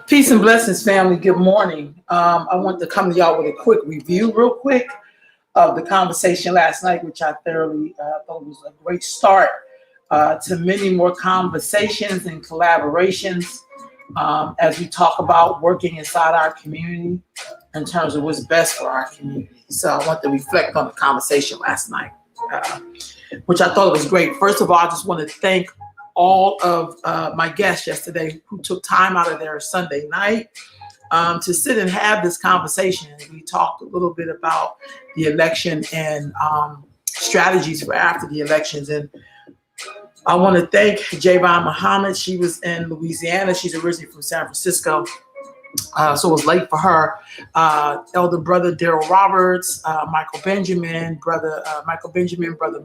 Peace and blessings, family. Good morning. I want to come to y'all with a quick review, real quick, of the conversation last night, which I thoroughly thought was a great start to many more conversations and collaborations as we talk about working inside our community in terms of what's best for our community. So I want to reflect on the conversation last night, which I thought was great. First of all, I just want to thank all of my guests yesterday who took time out of their Sunday night to sit and have this conversation. We talked a little bit about the election and strategies for after the elections. And I want to thank Javon Muhammad. She was in Louisiana. She's originally from San Francisco. So it was late for her. Elder brother Daryl Roberts, Michael Benjamin, brother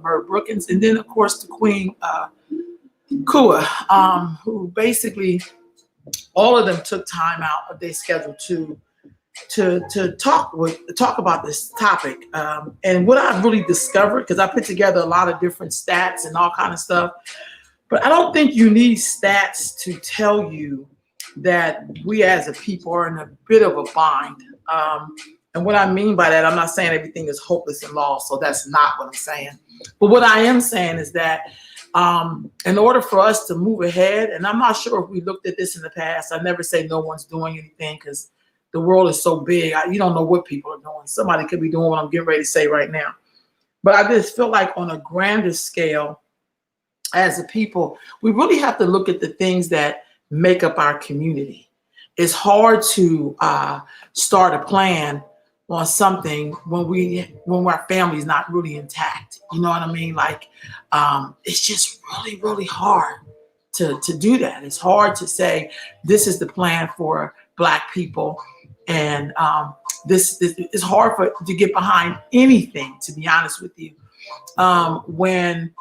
Merv Brookins, and then of course the Queen Kua, who basically all of them took time out of their schedule to talk about this topic. And what I've really discovered, because I put together a lot of different stats and all kind of stuff, but I don't think you need stats to tell you that we as a people are in a bit of a bind. And what I mean by that, I'm not saying everything is hopeless and lost, so that's not what I'm saying. But what I am saying is that in order for us to move ahead, and I'm not sure if we looked at this in the past, I never say no one's doing anything because the world is so big. You don't know what people are doing. Somebody could be doing what I'm getting ready to say right now. But I just feel like on a grander scale, as a people, we really have to look at the things that make up our community. It's hard to start a plan on something when our family's not really intact. You know what I mean? Like, it's just really, really hard to do that. It's hard to say this is the plan for Black people, and this is hard to get behind anything. To be honest with you, when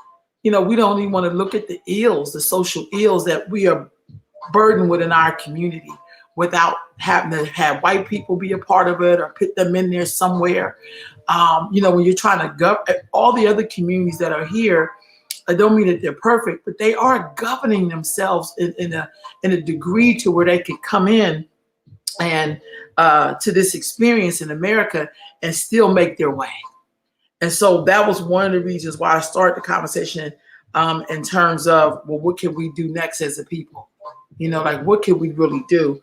we don't even want to look at the ills, the social ills that we are burdened with in our community, without having to have white people be a part of it or put them in there somewhere. When you're trying to govern all the other communities that are here, I don't mean that they're perfect, but they are governing themselves in a degree to where they can come in and to this experience in America and still make their way. And so that was one of the reasons why I started the conversation in terms of, well, what can we do next as a people? Like, what can we really do?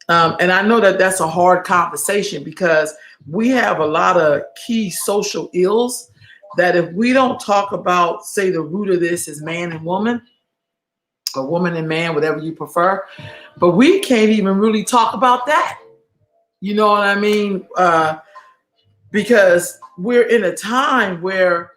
And I know that that's a hard conversation because we have a lot of key social ills that if we don't talk about, say, the root of this is man and woman, or woman and man, whatever you prefer, but we can't even really talk about that. You know what I mean? Because we're in a time where,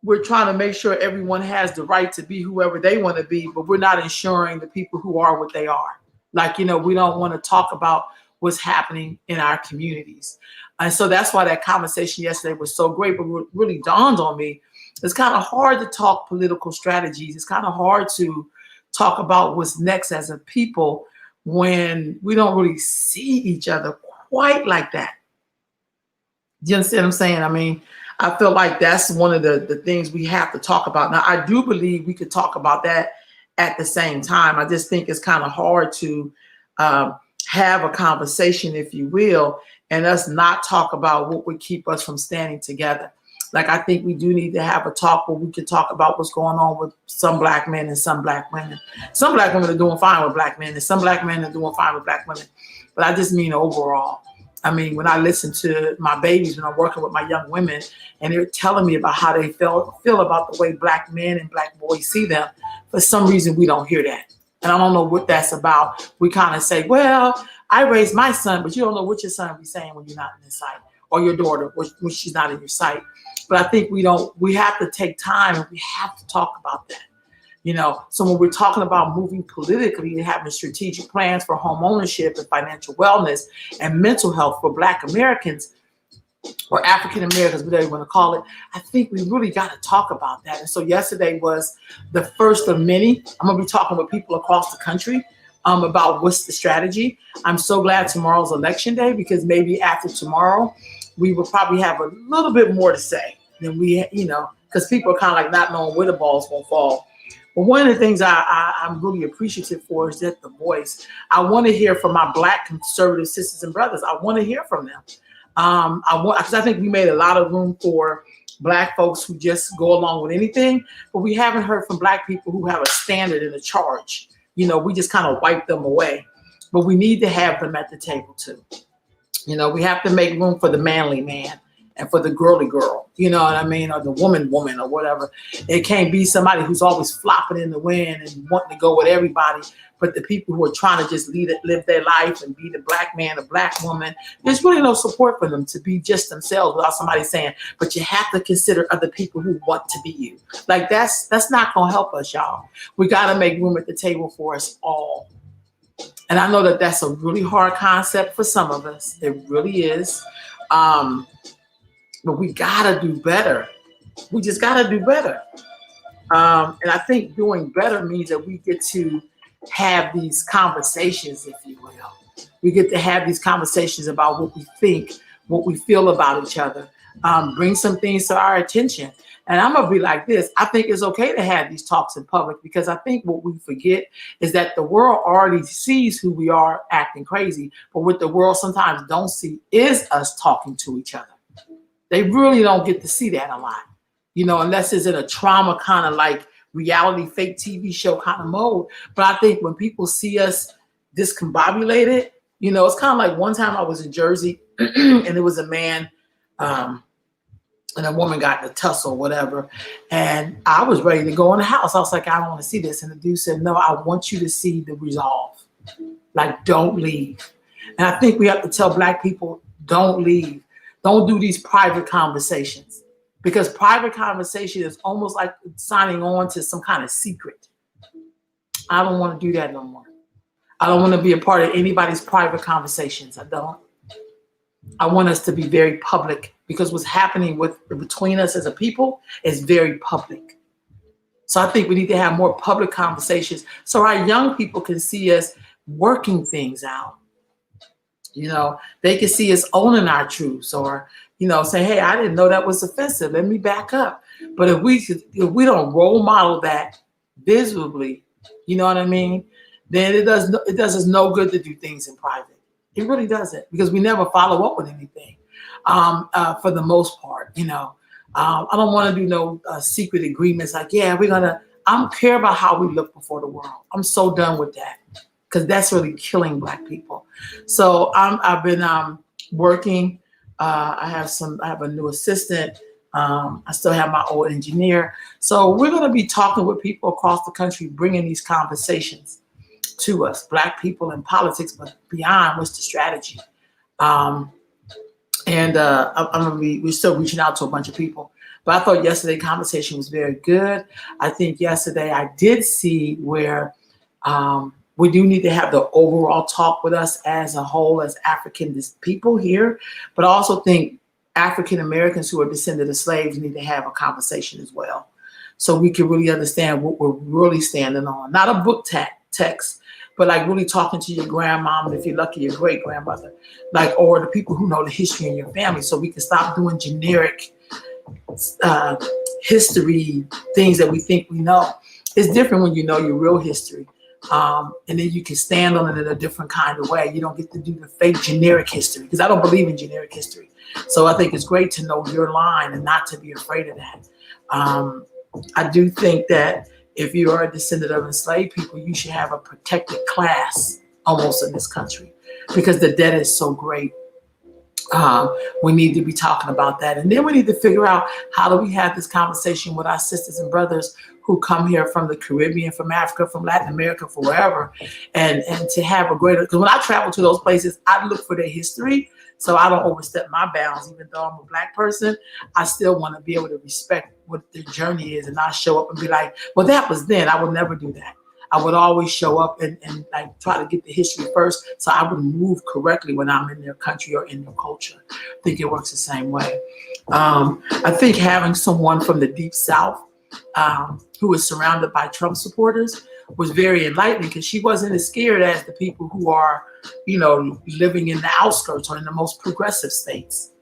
we're trying to make sure everyone has the right to be whoever they want to be, but we're not ensuring the people who are what they are. Like, we don't want to talk about what's happening in our communities. And so that's why that conversation yesterday was so great. But what really dawned on me, it's kind of hard to talk political strategies. It's kind of hard to talk about what's next as a people when we don't really see each other quite like that. Do you understand what I'm saying? I mean, I feel like that's one of the things we have to talk about. Now, I do believe we could talk about that at the same time. I just think it's kind of hard to have a conversation, if you will, and us not talk about what would keep us from standing together. Like, I think we do need to have a talk where we can talk about what's going on with some Black men and some Black women. Some Black women are doing fine with Black men, and some Black men are doing fine with Black women. But I just mean overall. I mean, when I listen to my babies, when I'm working with my young women, and they're telling me about how they feel about the way Black men and Black boys see them, for some reason we don't hear that. And I don't know what that's about. We kind of say, well, I raised my son, but you don't know what your son will be saying when you're not in his sight, or your daughter when she's not in your sight. But I think we have to take time and we have to talk about that. So when we're talking about moving politically and having strategic plans for home ownership and financial wellness and mental health for Black Americans or African Americans, whatever you want to call it, I think we really got to talk about that. And so yesterday was the first of many. I'm going to be talking with people across the country about what's the strategy. I'm so glad tomorrow's election day, because maybe after tomorrow, we will probably have a little bit more to say than because people are kind of like not knowing where the ball's going to fall. But one of the things I'm really appreciative for is that the voice. I want to hear from my Black conservative sisters and brothers. I want to hear from them. Because I think we made a lot of room for Black folks who just go along with anything, but we haven't heard from Black people who have a standard and a charge. We just kind of wipe them away. But we need to have them at the table too. We have to make room for the manly man and for the girly girl, you know what I mean? Or the woman or whatever. It can't be somebody who's always flopping in the wind and wanting to go with everybody. But the people who are trying to just live their life and be the Black man, the Black woman, there's really no support for them to be just themselves without somebody saying, but you have to consider other people who want to be you. Like, that's not going to help us, y'all. We got to make room at the table for us all. And I know that that's a really hard concept for some of us. It really is. But we got to do better. We just got to do better. And I think doing better means that we get to have these conversations, if you will. We get to have these conversations about what we think, what we feel about each other, bring some things to our attention. And I'm going to be like this. I think it's okay to have these talks in public, because I think what we forget is that the world already sees who we are acting crazy. But what the world sometimes don't see is us talking to each other. They really don't get to see that a lot, unless it's in a trauma kind of like reality fake TV show kind of mode. But I think when people see us discombobulated, it's kind of like one time I was in Jersey and there was a man and a woman got in a tussle or whatever. And I was ready to go in the house. I was like, I don't want to see this. And the dude said, no, I want you to see the resolve. Like, don't leave. And I think we have to tell Black people, don't leave. Don't do these private conversations, because private conversation is almost like signing on to some kind of secret. I don't want to do that no more. I don't want to be a part of anybody's private conversations. I don't. I want us to be very public, because what's happening between us as a people is very public. So I think we need to have more public conversations so our young people can see us working things out. They can see us owning our truths, or, say, hey, I didn't know that was offensive. Let me back up. But if we don't role model that visibly, you know what I mean, then it does us no good to do things in private. It really doesn't, because we never follow up with anything for the most part. I don't want to do no secret agreements like, yeah, I don't care about how we look before the world. I'm so done with that, because that's really killing Black people. So I've been working. I have a new assistant. I still have my old engineer. So we're going to be talking with people across the country, bringing these conversations to us, Black people in politics, but beyond, what's the strategy? We're still reaching out to a bunch of people. But I thought yesterday's conversation was very good. I think yesterday I did see where We do need to have the overall talk with us as a whole, as African people here, but I also think African Americans who are descended of slaves need to have a conversation as well, so we can really understand what we're really standing on. Not a book text, but like really talking to your grandmom, and if you're lucky, your great grandmother, like, or the people who know the history in your family, so we can stop doing generic history things that we think we know. It's different when you know your real history. And then you can stand on it in a different kind of way. You don't get to do the fake generic history, because I don't believe in generic history. So I think it's great to know your line and not to be afraid of that. I do think that if you are a descendant of enslaved people, you should have a protected class almost in this country, because the debt is so great. We need to be talking about that. And then we need to figure out, how do we have this conversation with our sisters and brothers who come here from the Caribbean, from Africa, from Latin America, from wherever, and to have a greater, because when I travel to those places, I look for their history, so I don't overstep my bounds. Even though I'm a Black person, I still want to be able to respect what their journey is, and not show up and be like, well, that was then. I would never do that. I would always show up and like try to get the history first, so I would move correctly when I'm in their country or in their culture. I think it works the same way. I think having someone from the Deep South who was surrounded by Trump supporters was very enlightening, because she wasn't as scared as the people who are, living in the outskirts or in the most progressive states.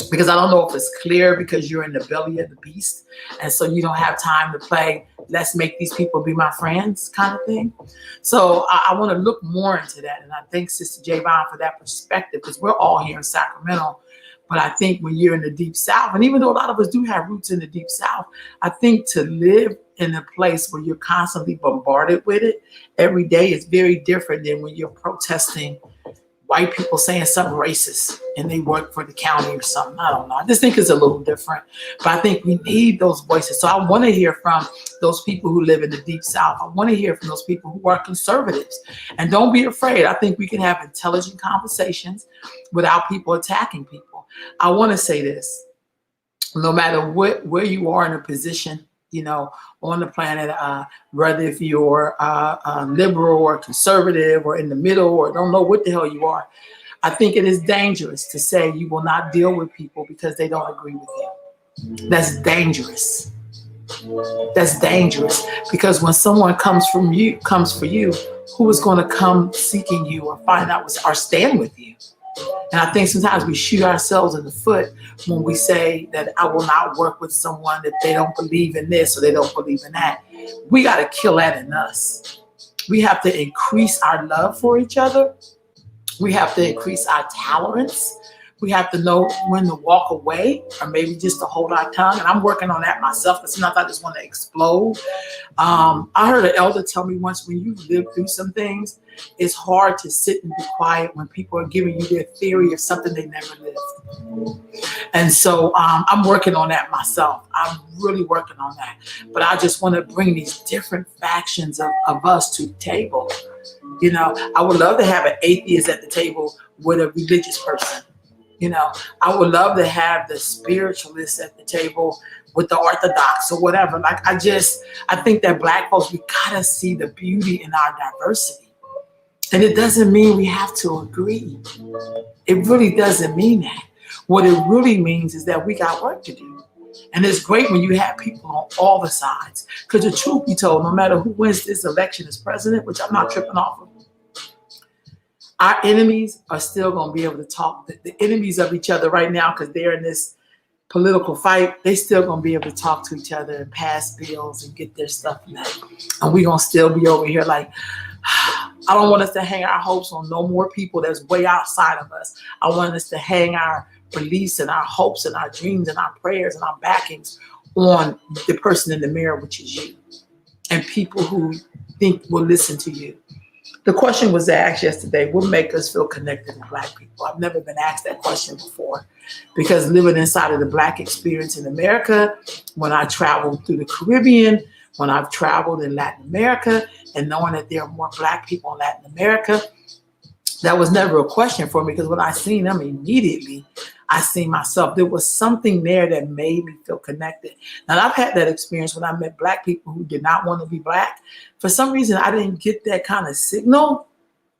Because I don't know if it's clear, because you're in the belly of the beast, and so you don't have time to play let's make these people be my friends kind of thing. So I want to look more into that, and I thank Sister Javon for that perspective, because we're all here in Sacramento. But I think when you're in the Deep South, and even though a lot of us do have roots in the Deep South, I think to live in a place where you're constantly bombarded with it every day is very different than when you're protesting white people saying something racist and they work for the county or something. I don't know. I just think it's a little different. But I think we need those voices. So I want to hear from those people who live in the Deep South. I want to hear from those people who are conservatives. And don't be afraid. I think we can have intelligent conversations without people attacking people. I want to say this. No matter where you are in a position, on the planet, whether if you're liberal or conservative or in the middle or don't know what the hell you are, I think it is dangerous to say you will not deal with people because they don't agree with you. That's dangerous. That's dangerous, because when someone comes for you, who is going to come seeking you or find out or stand with you? And I think sometimes we shoot ourselves in the foot when we say that I will not work with someone that they don't believe in this or they don't believe in that. We got to kill that in us. We have to increase our love for each other. We have to increase our tolerance. We have to know when to walk away, or maybe just to hold our tongue. And I'm working on that myself, because sometimes I just want to explode. I heard an elder tell me once, when you live through some things, it's hard to sit and be quiet when people are giving you their theory of something they never lived. And so I'm working on that myself. I'm really working on that. But I just want to bring these different factions of us to the table. I would love to have an atheist at the table with a religious person. I would love to have the spiritualists at the table with the Orthodox or whatever. I think that Black folks, we gotta see the beauty in our diversity. And it doesn't mean we have to agree. It really doesn't mean that. What it really means is that we got work to do. And it's great when you have people on all the sides. Because the truth be told, no matter who wins this election as president, which I'm not tripping off of, our enemies are still going to be able to talk. The enemies of each other right now, because they're in this political fight, they still going to be able to talk to each other and pass bills and get their stuff in that. And we're going to still be over here like, I don't want us to hang our hopes on no more people that's way outside of us. I want us to hang our beliefs and our hopes and our dreams and our prayers and our backings on the person in the mirror, which is you, and people who think will listen to you. The question was asked yesterday, what make us feel connected to Black people? I've never been asked that question before, because living inside of the Black experience in America, when I traveled through the Caribbean, when I've traveled in Latin America, and knowing that there are more Black people in Latin America, that was never a question for me, because when I seen them immediately, I seen myself. There was something there that made me feel connected. And I've had that experience when I met Black people who did not want to be Black. For some reason, I didn't get that kind of signal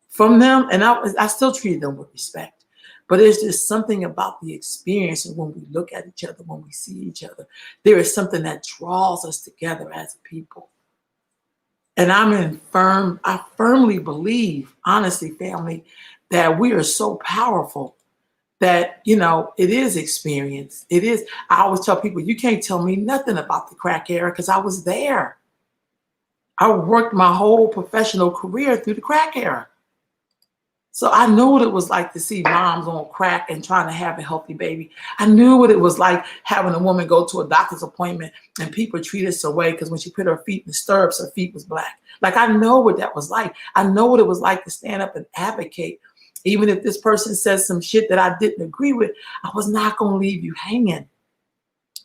from them, and I still treated them with respect. But there's just something about the experience, and when we look at each other, when we see each other, there is something that draws us together as a people. And I firmly believe, honestly, family, that we are so powerful that, it is experience. It is. I always tell people, you can't tell me nothing about the crack era because I was there. I worked my whole professional career through the crack era. So I knew what it was like to see moms on crack and trying to have a healthy baby. I knew what it was like having a woman go to a doctor's appointment and people treat us away because when she put her feet in the stirrups, her feet was black. Like, I know what that was like. I know what it was like to stand up and advocate. Even if this person says some shit that I didn't agree with, I was not going to leave you hanging.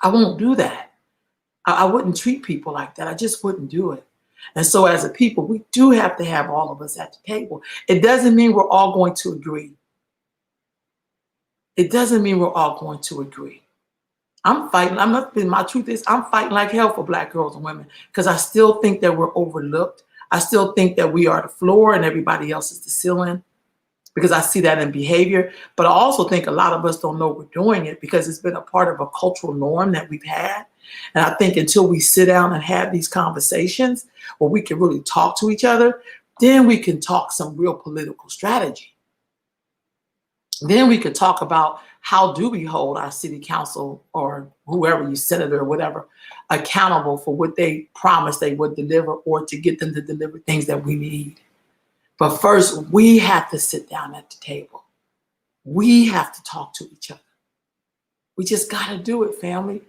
I won't do that. I wouldn't treat people like that. I just wouldn't do it. And so as a people, we do have to have all of us at the table. It doesn't mean we're all going to agree. It doesn't mean we're all going to agree. I'm fighting. My truth is I'm fighting like hell for Black girls and women because I still think that we're overlooked. I still think that we are the floor and everybody else is the ceiling because I see that in behavior. But I also think a lot of us don't know we're doing it because it's been a part of a cultural norm that we've had. And I think until we sit down and have these conversations where we can really talk to each other, then we can talk some real political strategy. Then we could talk about how do we hold our city council or whoever, you senator or whatever, accountable for what they promised they would deliver or to get them to deliver things that we need. But first, we have to sit down at the table. We have to talk to each other. We just got to do it, family.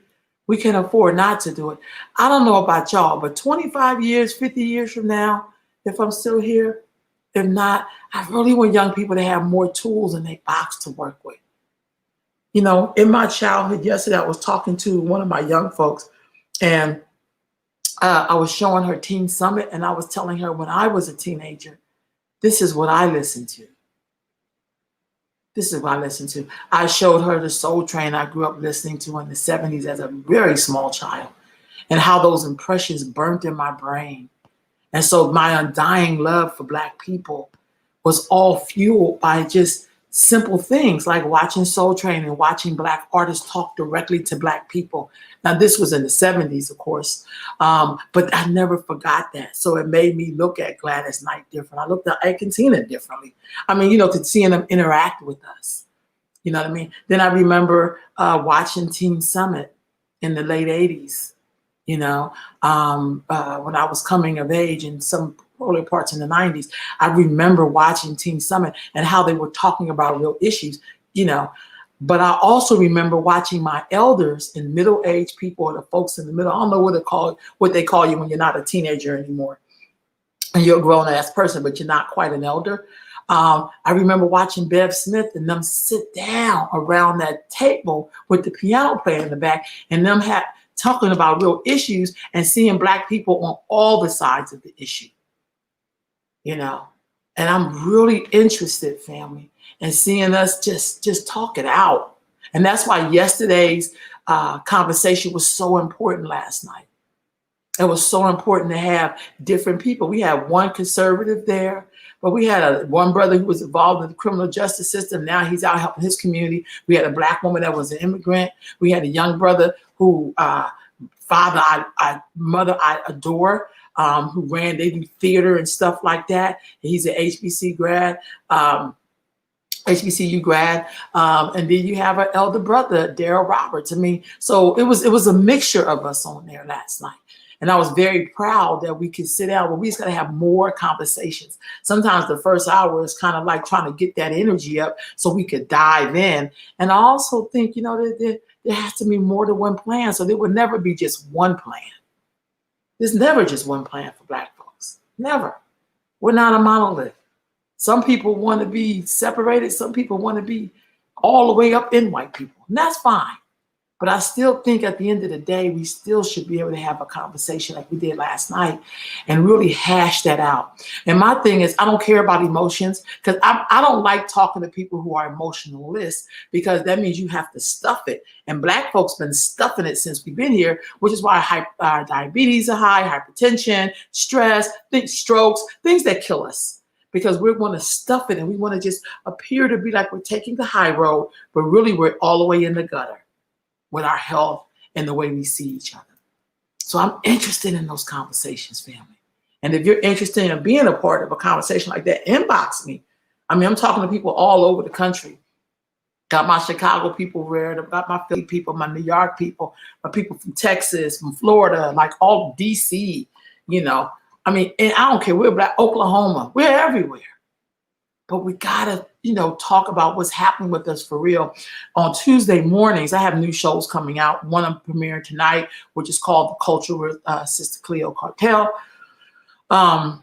We can afford not to do it. I don't know about y'all, but 25 years, 50 years from now, if I'm still here, if not, I really want young people to have more tools in their box to work with. In my childhood, yesterday, I was talking to one of my young folks, and I was showing her Teen Summit, and I was telling her when I was a teenager, this is what I listened to. This is what I listened to. I showed her the Soul Train I grew up listening to in the 70s as a very small child and how those impressions burnt in my brain. And so my undying love for Black people was all fueled by just simple things like watching Soul Train and watching Black artists talk directly to Black people. Now, this was in the 70s, of course, but I never forgot that. So it made me look at Gladys Knight different. I looked at Ike and Tina differently. I mean, to seeing them interact with us. You know what I mean? Then I remember watching Teen Summit in the late 80s, when I was coming of age in some early parts in the 90s. I remember watching Teen Summit and how they were talking about real issues, But I also remember watching my elders and middle-aged people or the folks in the middle. I don't know what they call you when you're not a teenager anymore. And you're a grown-ass person, but you're not quite an elder. I remember watching Bev Smith and them sit down around that table with the piano player in the back and them talking about real issues and seeing Black people on all the sides of the issue, And I'm really interested, family, in seeing us just talk it out. And that's why yesterday's conversation was so important last night. It was so important to have different people. We had one conservative there, but we had one brother who was involved in the criminal justice system. Now he's out helping his community. We had a Black woman that was an immigrant. We had a young brother who mother I adore, who they do theater and stuff like that. He's an HBCU grad. And then you have our elder brother, Daryl Roberts. So it was a mixture of us on there last night. And I was very proud that we could sit down, but we just got to have more conversations. Sometimes the first hour is kind of like trying to get that energy up so we could dive in. And I also think, there has to be more than one plan. So there would never be just one plan. There's never just one plan for Black folks. Never. We're not a monolith. Some people want to be separated. Some people want to be all the way up in white people. And that's fine. But I still think at the end of the day, we still should be able to have a conversation like we did last night and really hash that out. And my thing is, I don't care about emotions because I don't like talking to people who are emotionalists because that means you have to stuff it. And Black folks been stuffing it since we've been here, which is why diabetes are high, hypertension, stress, strokes, things that kill us. Because we want to stuff it and we want to just appear to be like we're taking the high road, but really we're all the way in the gutter with our health and the way we see each other. So I'm interested in those conversations, family. And if you're interested in being a part of a conversation like that, inbox me. I mean, I'm talking to people all over the country. Got my Chicago people there, got my Philly people, my New York people, my people from Texas, from Florida, like all DC, you know. I mean, and I don't care, we're Black, Oklahoma, we're everywhere. But we gotta, talk about what's happening with us for real. On Tuesday mornings, I have new shows coming out. One I'm premiering tonight, which is called The Culture with Sister Cleo Cartel. But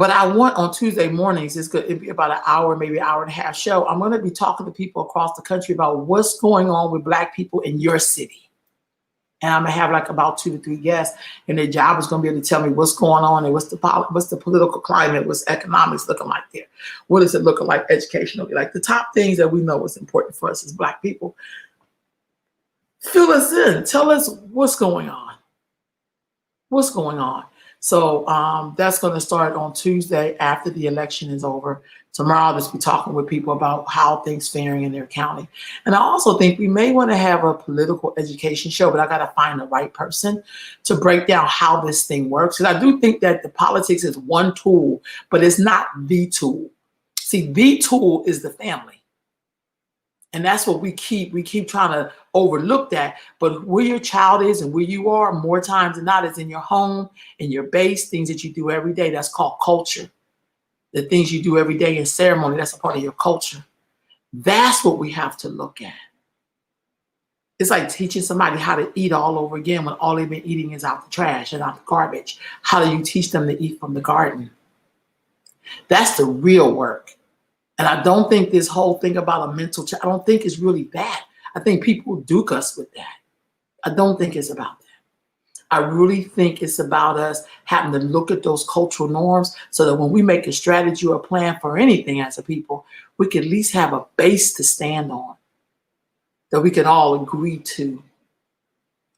I want on Tuesday mornings, it'll be about an hour, maybe an hour and a half show. I'm gonna be talking to people across the country about what's going on with Black people in your city. And I'm gonna have like about 2 to 3 guests, and their job is gonna be able to tell me what's going on and what's the political climate, what's economics looking like there, what is it looking like educationally, like the top things that we know is important for us as Black people. Fill us in, tell us what's going on. So that's going to start on Tuesday after the election is over. Tomorrow I'll just be talking with people about how things faring in their county. And I also think we may want to have a political education show, but I got to find the right person to break down how this thing works. Because I do think that the politics is one tool, but it's not the tool. See, the tool is the family. And that's what we keep trying to overlook that. But where your child is and where you are more times than not is in your home, in your base, things that you do every day. That's called culture. The things you do every day in ceremony, that's a part of your culture. That's what we have to look at. It's like teaching somebody how to eat all over again when all they've been eating is out the trash and out the garbage. How do you teach them to eat from the garden? That's the real work. And I don't think this whole thing about a mental I don't think it's really that. I think people duke us with that. I don't think it's about that. I really think it's about us having to look at those cultural norms so that when we make a strategy or a plan for anything as a people, we can at least have a base to stand on that we can all agree to.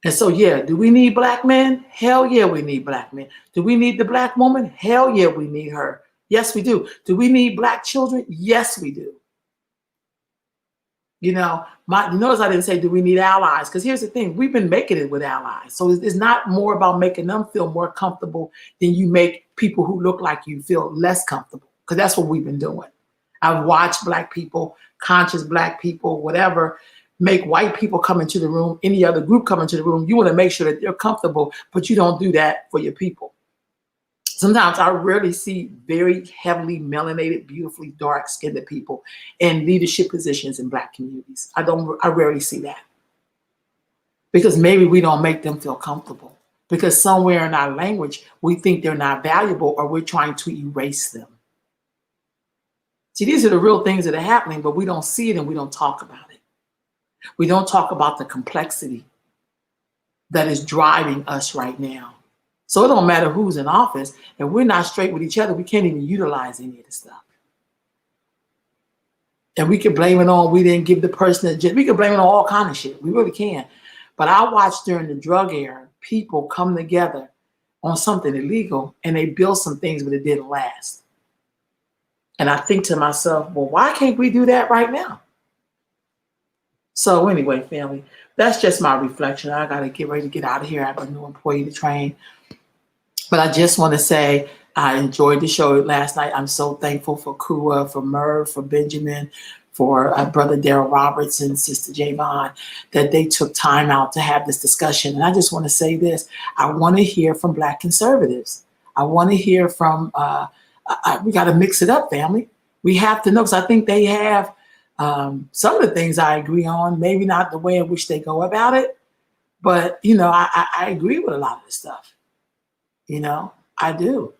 And so, yeah, do we need Black men? Hell yeah, we need Black men. Do we need the Black woman? Hell yeah, we need her. Yes, we do. Do we need Black children? Yes, we do. You notice I didn't say, do we need allies? Because here's the thing, we've been making it with allies. So it's not more about making them feel more comfortable than you make people who look like you feel less comfortable. Because that's what we've been doing. I've watched Black people, conscious Black people, whatever, make white people come into the room, any other group come into the room. You want to make sure that they're comfortable, but you don't do that for your people. Sometimes I rarely see very heavily melanated, beautifully dark-skinned people in leadership positions in Black communities. I rarely see that. Because maybe we don't make them feel comfortable. Because somewhere in our language, we think they're not valuable or we're trying to erase them. See, these are the real things that are happening, but we don't see it and we don't talk about it. We don't talk about the complexity that is driving us right now. So it don't matter who's in office. If we're not straight with each other, we can't even utilize any of this stuff. And we can blame it on we didn't give the person we can blame it on all kind of shit. We really can. But I watched during the drug era, people come together on something illegal and they built some things, but it didn't last. And I think to myself, well, why can't we do that right now? So anyway, family, that's just my reflection. I got to get ready to get out of here. I have a new employee to train. But I just want to say I enjoyed the show last night. I'm so thankful for Kua, for Merv, for Benjamin, for Brother Daryl Roberts and Sister Javon, that they took time out to have this discussion. And I just want to say this. I want to hear from Black conservatives. I want to hear from, we got to mix it up, family. We have to know, because I think they have some of the things I agree on, maybe not the way in which they go about it. But, I agree with a lot of this stuff. I do.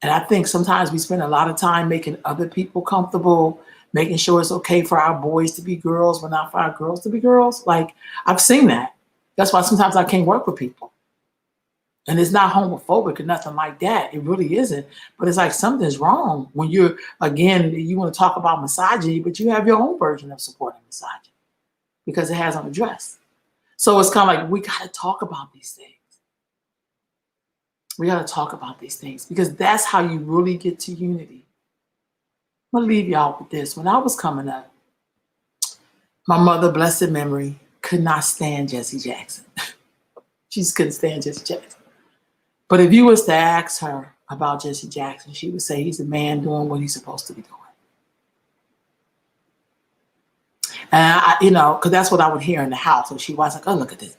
And I think sometimes we spend a lot of time making other people comfortable making sure it's okay for our boys to be girls, but not for our girls to be girls. Like, I've seen that. That's why sometimes I can't work with people. And it's not homophobic or nothing like that. It really isn't. But it's like something's wrong when you're, again, you want to talk about misogyny, but you have your own version of supporting misogyny because it hasn't addressed. So it's kind of like, we got to talk about these things. We got to talk about these things because that's how you really get to unity. I'm going to leave y'all with this. When I was coming up, my mother, blessed memory, could not stand Jesse Jackson. She just couldn't stand Jesse Jackson. But if you was to ask her about Jesse Jackson, she would say he's a man doing what he's supposed to be doing. And because that's what I would hear in the house. So she was like, oh, look at this,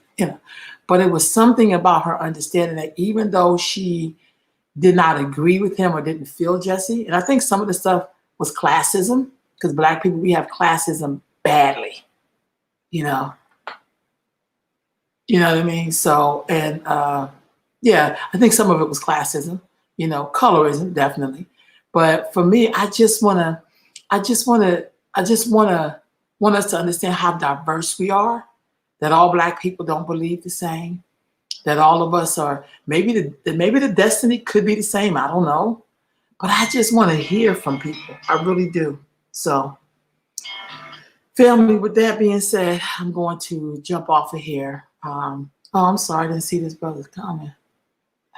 But it was something about her understanding that even though she did not agree with him or didn't feel Jesse, and I think some of the stuff was classism, because Black people, we have classism badly, You know what I mean? So, and yeah, I think some of it was classism, colorism, definitely. But for me, I just want us to understand how diverse we are, that all Black people don't believe the same, that all of us are, maybe the destiny could be the same. I don't know. But I just want to hear from people. I really do. So, family, with that being said, I'm going to jump off of here. I'm sorry, I didn't see this brother's comment.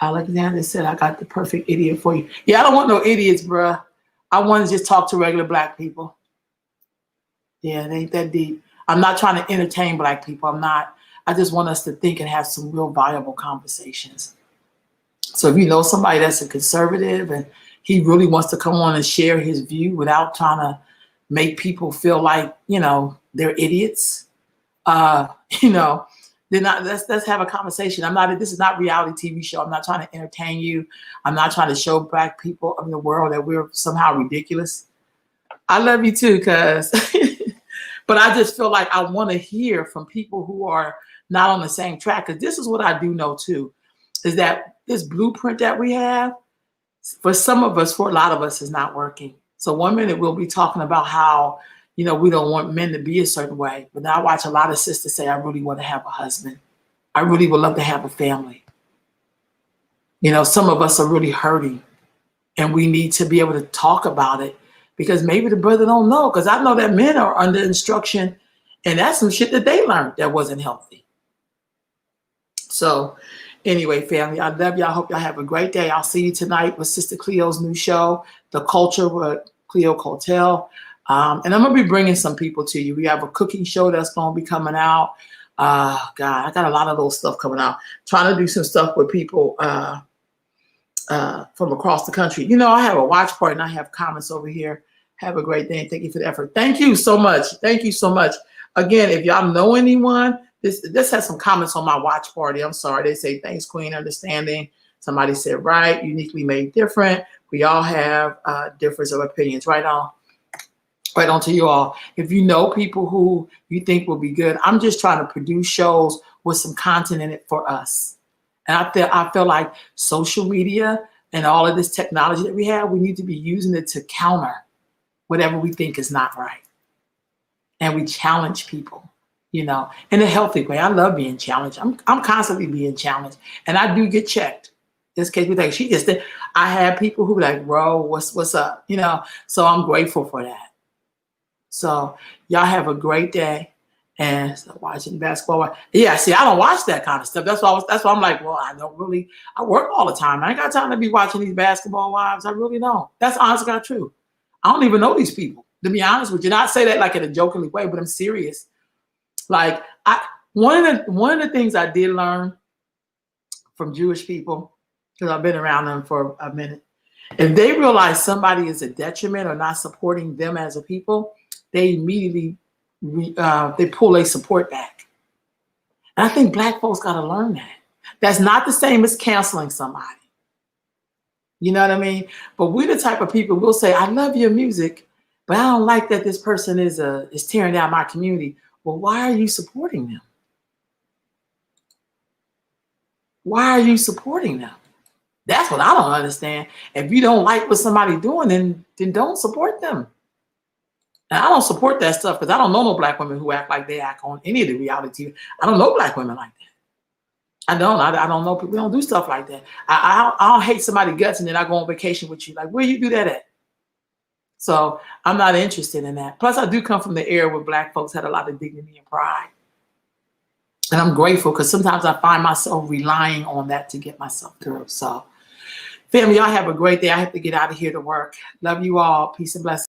Alexander said, I got the perfect idiot for you. Yeah, I don't want no idiots, bruh. I want to just talk to regular Black people. Yeah, it ain't that deep. I'm not trying to entertain Black people. I'm not. I just want us to think and have some real viable conversations. So if you know somebody that's a conservative and he really wants to come on and share his view without trying to make people feel like, they're idiots, then let's have a conversation. This is not reality TV show. I'm not trying to entertain you. I'm not trying to show Black people in the world that we're somehow ridiculous. I love you too, cuz. But I just feel like I want to hear from people who are not on the same track. Because this is what I do know too, is that this blueprint that we have, for some of us, for a lot of us, is not working. So one minute we'll be talking about how, we don't want men to be a certain way. But now I watch a lot of sisters say, I really want to have a husband. I really would love to have a family. Some of us are really hurting and we need to be able to talk about it because maybe the brother don't know. Because I know that men are under instruction and that's some shit that they learned that wasn't healthy. So anyway, family, I love y'all. I hope y'all have a great day. I'll see you tonight with Sister Cleo's new show, The Culture with Cleo Cotel. And I'm going to be bringing some people to you. We have a cooking show that's going to be coming out. God, I got a lot of little stuff coming out. Trying to do some stuff with people from across the country. I have a watch party and I have comments over here. Have a great day and thank you for the effort. Thank you so much. Thank you so much. Again, if y'all know anyone, this has some comments on my watch party. I'm sorry. They say, thanks, Queen, understanding. Somebody said, right, uniquely made different. We all have difference of opinions. Right on to you all. If you know people who you think will be good, I'm just trying to produce shows with some content in it for us. And I feel like social media and all of this technology that we have, we need to be using it to counter whatever we think is not right. And we challenge people, in a healthy way. I love being challenged. I'm constantly being challenged. And I do get checked. This case, we think she just did. I have people who be like, bro, what's up? So I'm grateful for that. So y'all have a great day. And so watching basketball. Yeah, see, I don't watch that kind of stuff. That's why I'm like, well, I work all the time. I ain't got time to be watching these basketball wives. I really don't. That's honest God true. I don't even know these people, to be honest with you. Not say that like in a jokingly way, but I'm serious. Like one of the things I did learn from Jewish people, because I've been around them for a minute, if they realize somebody is a detriment or not supporting them as a people, they immediately they pull their support back. And I think Black folks got to learn that. That's not the same as canceling somebody. You know what I mean? But we're the type of people we'll say, I love your music, but I don't like that this person is tearing down my community. Well, why are you supporting them? Why are you supporting them? That's what I don't understand. If you don't like what somebody's doing, then don't support them. And I don't support that stuff because I don't know no black women who act like they act on any of the reality TV. I don't know black women like that. I don't know people. We don't do stuff like that. I don't hate somebody guts and then I go on vacation with you. Like, where you do that at? So I'm not interested in that. Plus, I do come from the era where black folks had a lot of dignity and pride. And I'm grateful because sometimes I find myself relying on that to get myself through. So, family, y'all have a great day. I have to get out of here to work. Love you all. Peace and blessings.